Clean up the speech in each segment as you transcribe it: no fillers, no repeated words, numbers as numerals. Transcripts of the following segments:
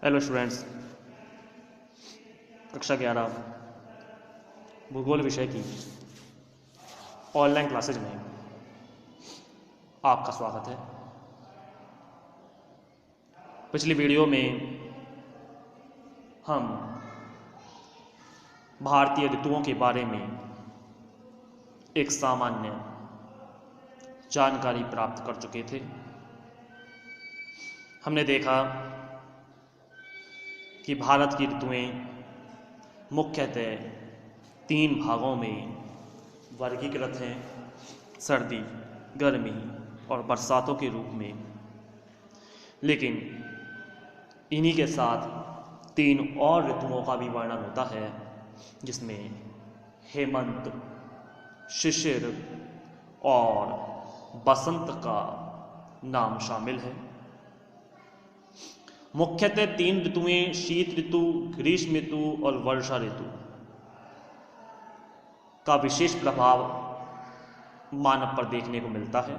Hello students, कक्षा 11 भूगोल विषय की ऑनलाइन क्लासेज में आपका स्वागत है। पिछली वीडियो में हम भारतीय ऋतुओं के बारे में एक सामान्य जानकारी प्राप्त कर चुके थे। हमने देखा कि भारत की ऋतुएं मुख्यतः 3 भागों में वर्गीकृत हैं: सर्दी, गर्मी और बरसातों के रूप में। लेकिन इन्हीं के साथ 3 और ऋतुओं का भी वर्णन होता है, जिसमें हेमंत, शिशिर और बसंत का नाम शामिल है। मुख्यतः 3 ऋतुएं शीत ऋतु, ग्रीष्म ऋतु और वर्षा ऋतु का विशेष प्रभाव मानव पर देखने को मिलता है।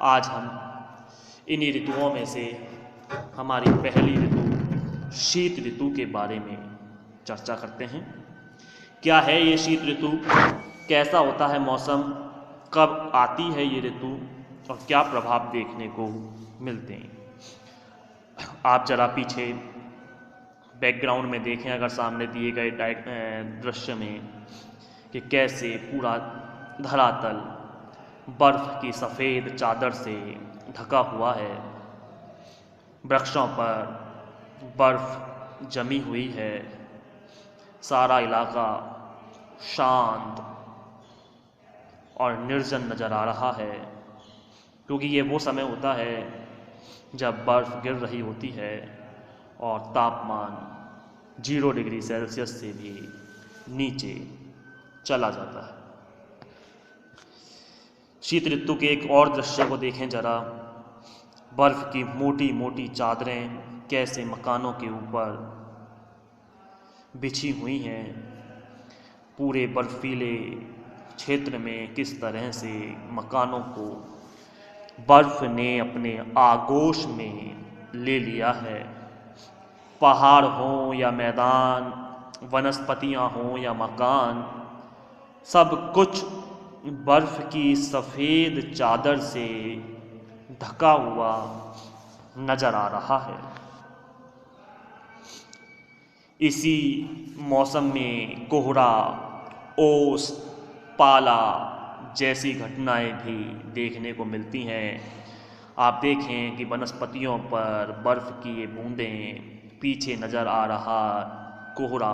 आज हम इन्हीं ऋतुओं में से हमारी पहली ऋतु शीत ऋतु के बारे में चर्चा करते हैं। क्या है ये शीत ऋतु, कैसा होता है मौसम, कब आती है ये ऋतु और क्या प्रभाव देखने को मिलते हैं। आप जरा पीछे बैकग्राउंड में देखें, अगर सामने दिए गए दृश्य में, कि कैसे पूरा धरातल बर्फ की सफ़ेद चादर से ढका हुआ है। वृक्षों पर बर्फ जमी हुई है। सारा इलाका शांत और निर्जन नज़र आ रहा है, क्योंकि ये वो समय होता है जब बर्फ़ गिर रही होती है और तापमान 0 डिग्री सेल्सियस से भी नीचे चला जाता है। शीत ऋतु के एक और दृश्य को देखें जरा। बर्फ़ की मोटी मोटी चादरें कैसे मकानों के ऊपर बिछी हुई हैं। पूरे बर्फीले क्षेत्र में किस तरह से मकानों को बर्फ ने अपने आगोश में ले लिया है। पहाड़ हों या मैदान, वनस्पतियां हों या मकान, सब कुछ बर्फ की सफ़ेद चादर से ढका हुआ नज़र आ रहा है। इसी मौसम में कोहरा, ओस, पाला जैसी घटनाएं भी देखने को मिलती हैं। आप देखें कि वनस्पतियों पर बर्फ़ की ये बूंदें, पीछे नज़र आ रहा कोहरा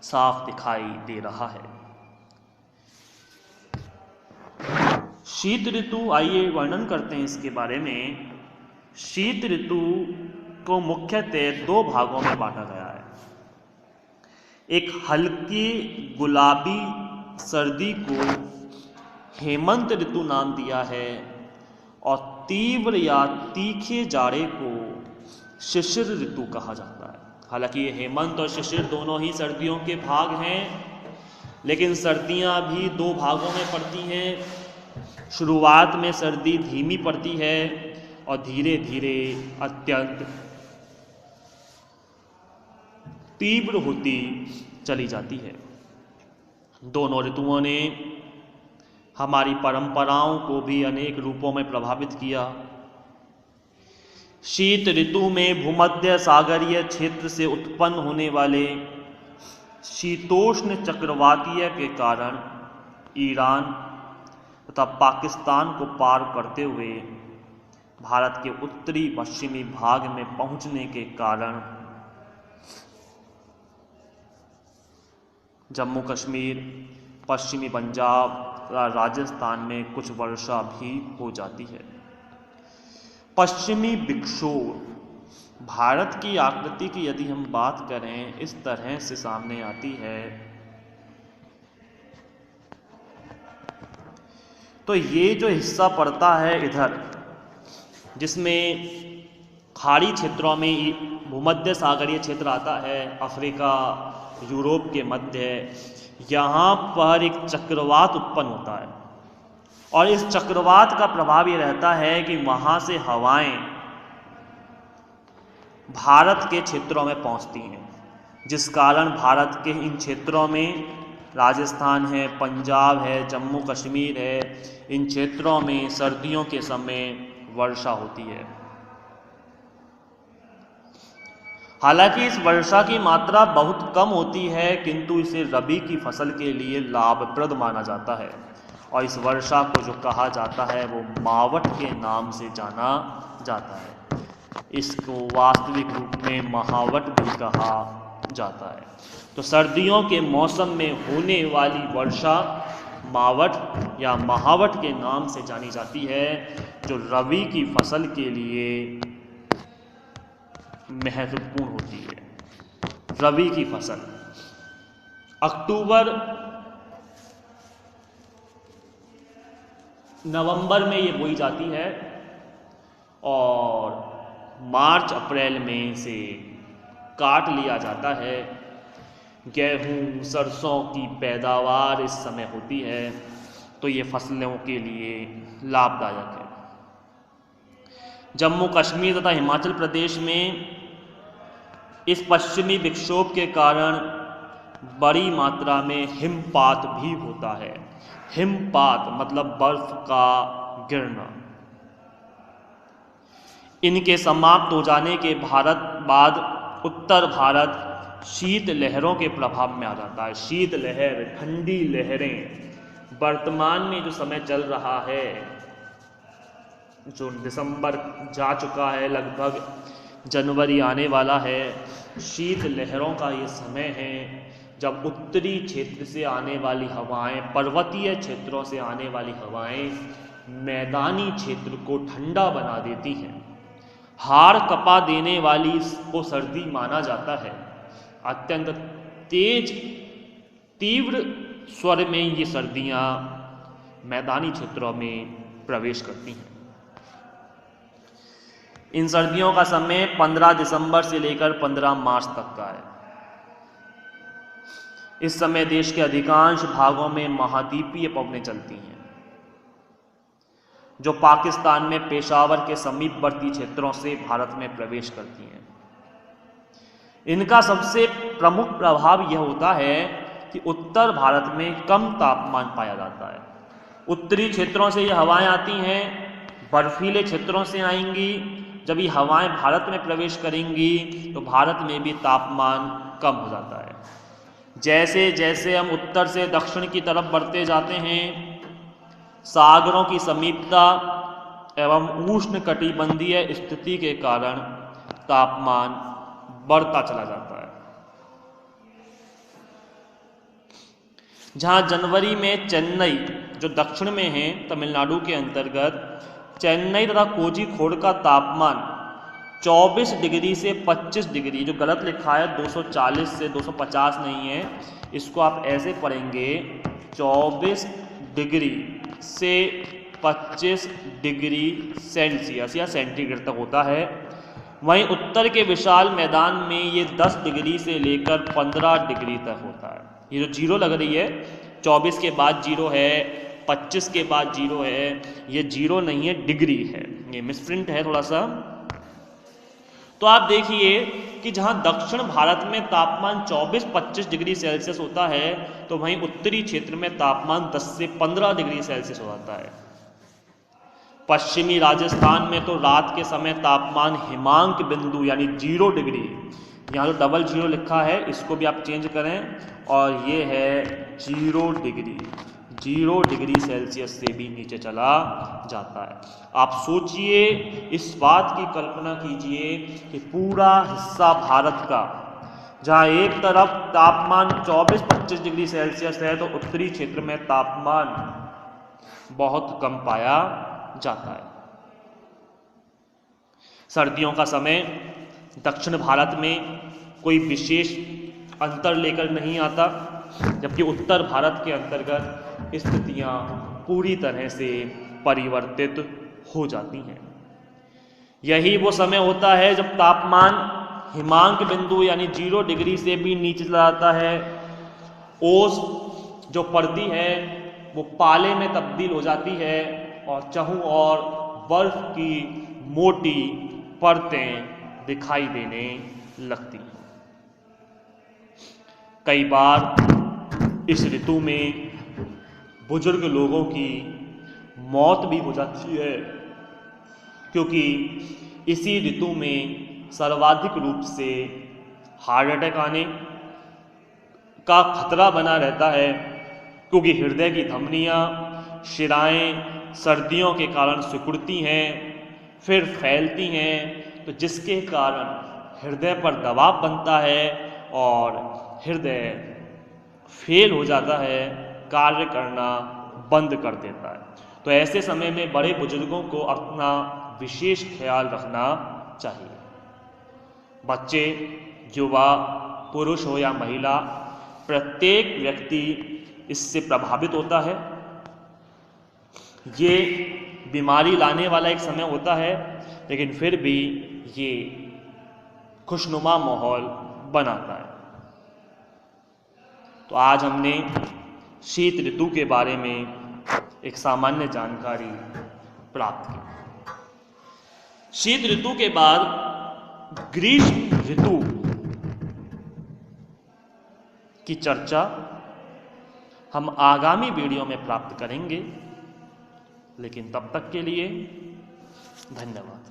साफ दिखाई दे रहा है। शीत ऋतु, आइए वर्णन करते हैं इसके बारे में। शीत ऋतु को मुख्यतः 2 भागों में बांटा गया है। एक हल्की गुलाबी सर्दी को हेमंत ऋतु नाम दिया है और तीव्र या तीखे जाड़े को शिशिर ऋतु कहा जाता है। हालांकि ये हेमंत और शिशिर दोनों ही सर्दियों के भाग हैं, लेकिन सर्दियां भी 2 भागों में पड़ती हैं। शुरुआत में सर्दी धीमी पड़ती है और धीरे धीरे अत्यंत तीव्र होती चली जाती है। दोनों ऋतुओं ने हमारी परंपराओं को भी अनेक रूपों में प्रभावित किया। शीत ऋतु में भूमध्य सागरीय क्षेत्र से उत्पन्न होने वाले शीतोष्ण चक्रवातीय के कारण ईरान तथा पाकिस्तान को पार करते हुए भारत के उत्तरी पश्चिमी भाग में पहुंचने के कारण जम्मू कश्मीर, पश्चिमी पंजाब, राजस्थान में कुछ वर्षा भी हो जाती है। पश्चिमी विक्षोभ भारत की आकृति की यदि हम बात करें, इस तरह से सामने आती है। तो ये जो हिस्सा पड़ता है इधर, जिसमें खाड़ी क्षेत्रों में भूमध्य सागरीय क्षेत्र आता है, अफ्रीका, यूरोप के मध्य, यहाँ पर एक चक्रवात उत्पन्न होता है और इस चक्रवात का प्रभाव ये रहता है कि वहाँ से हवाएं भारत के क्षेत्रों में पहुंचती हैं, जिस कारण भारत के इन क्षेत्रों में, राजस्थान है, पंजाब है, जम्मू कश्मीर है, इन क्षेत्रों में सर्दियों के समय वर्षा होती है। हालांकि इस वर्षा की मात्रा बहुत कम होती है, किंतु इसे रबी की फसल के लिए लाभप्रद माना जाता है और इस वर्षा को जो कहा जाता है वो मावठ के नाम से जाना जाता है। इसको वास्तविक रूप में महावट भी कहा जाता है। तो सर्दियों के मौसम में होने वाली वर्षा मावठ या महावट के नाम से जानी जाती है, जो रबी की फसल के लिए महत्वपूर्ण होती है। रबी की फसल अक्टूबर नवंबर में ये बोई जाती है और मार्च अप्रैल में से काट लिया जाता है। गेहूं सरसों की पैदावार इस समय होती है, तो ये फसलों के लिए लाभदायक है। जम्मू कश्मीर तथा हिमाचल प्रदेश में इस पश्चिमी विक्षोभ के कारण बड़ी मात्रा में हिमपात भी होता है। हिमपात मतलब बर्फ का गिरना। इनके समाप्त हो जाने के बाद उत्तर भारत शीत लहरों के प्रभाव में आ जाता है। शीत लहर, ठंडी लहरें वर्तमान में जो समय चल रहा है, जो दिसंबर जा चुका है, लगभग जनवरी आने वाला है, शीत लहरों का ये समय है जब उत्तरी क्षेत्र से आने वाली हवाएं, पर्वतीय क्षेत्रों से आने वाली हवाएं मैदानी क्षेत्र को ठंडा बना देती हैं। हाड़ कपा देने वाली को सर्दी माना जाता है। अत्यंत तेज तीव्र स्वर में ये सर्दियां मैदानी क्षेत्रों में प्रवेश करती हैं। इन सर्दियों का समय 15 दिसंबर से लेकर 15 मार्च तक का है। इस समय देश के अधिकांश भागों में महाद्वीपीय पवनें चलती हैं, जो पाकिस्तान में पेशावर के समीपवर्ती क्षेत्रों से भारत में प्रवेश करती हैं। इनका सबसे प्रमुख प्रभाव यह होता है कि उत्तर भारत में कम तापमान पाया जाता है। उत्तरी क्षेत्रों से ये हवाएं आती हैं, बर्फीले क्षेत्रों से आएंगी। जब ये हवाएं भारत में प्रवेश करेंगी तो भारत में भी तापमान कम हो जाता है। जैसे जैसे हम उत्तर से दक्षिण की तरफ बढ़ते जाते हैं, सागरों की समीपता एवं उष्ण कटिबंधीय स्थिति के कारण तापमान बढ़ता चला जाता है। जहां जनवरी में चेन्नई, जो दक्षिण में है तमिलनाडु के अंतर्गत, चेन्नई तथा कोझिकोड का तापमान 24 डिग्री से 25 डिग्री, जो गलत लिखा है 240 से 250 नहीं है, इसको आप ऐसे पढ़ेंगे 24 डिग्री से 25 डिग्री सेल्सियस या सेंटीग्रेड तक होता है। वहीं उत्तर के विशाल मैदान में ये 10 डिग्री से लेकर 15 डिग्री तक होता है। ये जो जीरो लग रही है, 24 के बाद जीरो है, 25 के बाद जीरो है, ये जीरो नहीं है, डिग्री है, ये मिसप्रिंट है थोड़ा सा। तो आप देखिए कि जहां दक्षिण भारत में तापमान 24-25 डिग्री सेल्सियस होता है, तो वहीं उत्तरी क्षेत्र में तापमान 10 से 15 डिग्री सेल्सियस हो जाता है। पश्चिमी राजस्थान में तो रात के समय तापमान हिमांक बिंदु यानी 0 डिग्री, यहाँ जो डबल जीरो लिखा है इसको भी आप चेंज करें और ये है 0 डिग्री सेल्सियस से भी नीचे चला जाता है। आप सोचिए, इस बात की कल्पना कीजिए कि पूरा हिस्सा भारत का, जहाँ एक तरफ तापमान 24-25 डिग्री सेल्सियस है, तो उत्तरी क्षेत्र में तापमान बहुत कम पाया जाता है। सर्दियों का समय दक्षिण भारत में कोई विशेष अंतर लेकर नहीं आता, जबकि उत्तर भारत के अंतर्गत स्थितियां पूरी तरह से परिवर्तित हो जाती हैं। यही वो समय होता है जब तापमान हिमांक बिंदु यानी 0 डिग्री से भी नीचे चला जाता है। ओस जो परती है वो पाले में तब्दील हो जाती है और चहुं और बर्फ की मोटी परतें दिखाई देने लगती हैं। कई बार इस ऋतु में बुजुर्ग लोगों की मौत भी हो जाती है, क्योंकि इसी ऋतु में सर्वाधिक रूप से हार्ट अटैक आने का खतरा बना रहता है, क्योंकि हृदय की धमनियाँ, शिराएं सर्दियों के कारण सिकुड़ती हैं, फिर फैलती हैं, तो जिसके कारण हृदय पर दबाव बनता है और हृदय फेल हो जाता है, कार्य करना बंद कर देता है। तो ऐसे समय में बड़े बुजुर्गों को अपना विशेष ख्याल रखना चाहिए। बच्चे, युवा, पुरुष हो या महिला, प्रत्येक व्यक्ति इससे प्रभावित होता है। ये बीमारी लाने वाला एक समय होता है, लेकिन फिर भी ये खुशनुमा माहौल बनाता है। तो आज हमने शीत ऋतु के बारे में एक सामान्य जानकारी प्राप्त की। शीत ऋतु के बाद ग्रीष्म ऋतु की चर्चा हम आगामी वीडियो में प्राप्त करेंगे, लेकिन तब तक के लिए धन्यवाद।